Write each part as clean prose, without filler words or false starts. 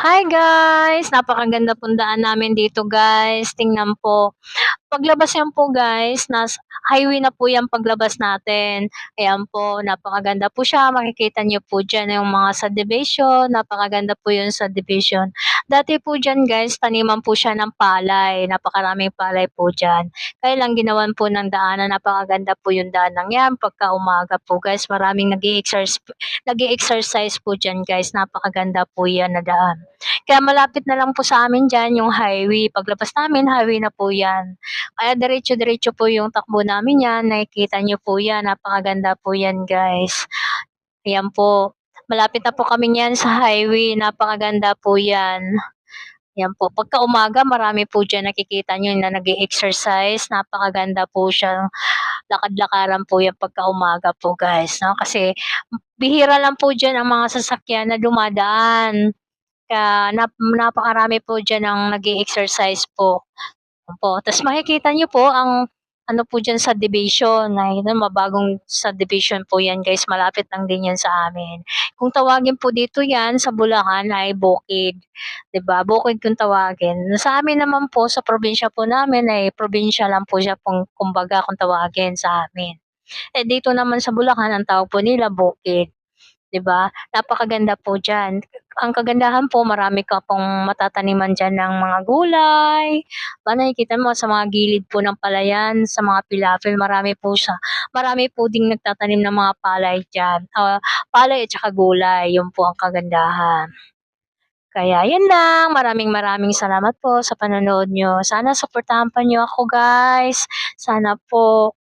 Hi guys! Napakaganda pong daan namin dito guys. Tingnan po. Paglabas yan po guys, highway na po yan paglabas natin. Ayan po, napakaganda po siya. Makikita niyo po dyan yung mga subdivision. Napakaganda po yung subdivision. Dati po dyan guys, taniman po siya ng palay. Napakaraming palay po dyan. Kaya lang ginawan po ng daanan. Napakaganda po yung daan ng yan. Pagka umaga po guys, maraming nag-i-exercise po dyan guys. Napakaganda po yan na daan. Kaya malapit na lang po sa amin dyan yung highway. Paglabas namin, highway na po yan. Kaya diretso-diretso po yung takbo namin yan. Nakikita niyo po yan. Napakaganda po yan guys. Ayan po. Malapit na po kami yan sa highway. Napakaganda po yan. Yan po. Pagka umaga, marami po dyan nakikita nyo na nag-exercise. Napakaganda po siya. Lakad-lakaran po yan pagka umaga po guys. No? Kasi bihira lang po dyan ang mga sasakyan na dumadaan. Kaya napakarami po dyan ang nag-exercise po. Opo, ta's makikita niyo po ang ano po diyan subdivision, na mabagong subdivision po 'yan guys, malapit lang din 'yan sa amin. Kung tawagin po dito 'yan sa Bulacan ay bukid, 'di ba? Bukid kung tawagin. Sa amin naman po sa probinsya po namin ay probinsya lang po siya kumbaga kung tawagin sa amin. Eh, dito naman sa Bulacan ang tawag po nila bukid. 'Di ba? Napakaganda po diyan. Ang kagandahan po marami ka pong matataniman diyan ng mga gulay, nakikita mo sa mga gilid po ng palayan, sa mga pilafil marami po siya. Marami po ding nagtatanim ng mga palay diyan, palay at saka gulay, 'yun po ang kagandahan. Kaya 'yun lang, maraming salamat po sa panonood niyo. Sana suportahan pa niyo ako guys, sana po.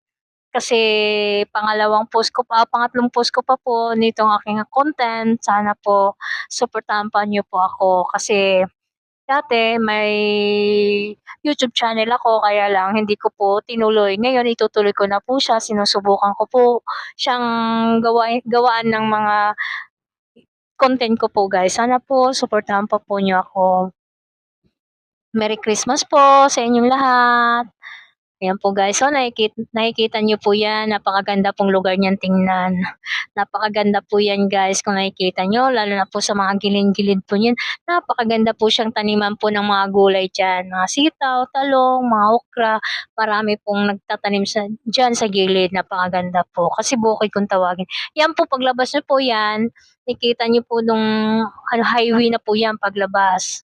Kasi pangatlong post ko pa po nitong aking content. Sana po suportahan pa niyo po ako kasi dati may YouTube channel ako kaya lang hindi ko po tinuloy. Ngayon itutuloy ko na po siya, sinusubukan ko po siyang gawaan ng mga content ko po guys. Sana po suportahan pa po niyo ako. Merry Christmas po sa inyong lahat. Ayan po guys, so nakikita niyo po yan, napakaganda pong lugar niyan tingnan. Napakaganda po yan guys kung nakikita niyo, lalo na po sa mga gilid-gilid po niyan. Napakaganda po siyang taniman po ng mga gulay diyan, mga sitaw, talong, mga okra. Marami pong nagtatanim diyan sa gilid, napakaganda po. Kasi bukid kung tawagin. Yan po paglabas niyo po yan, nakikita niyo po nung highway na po yan paglabas.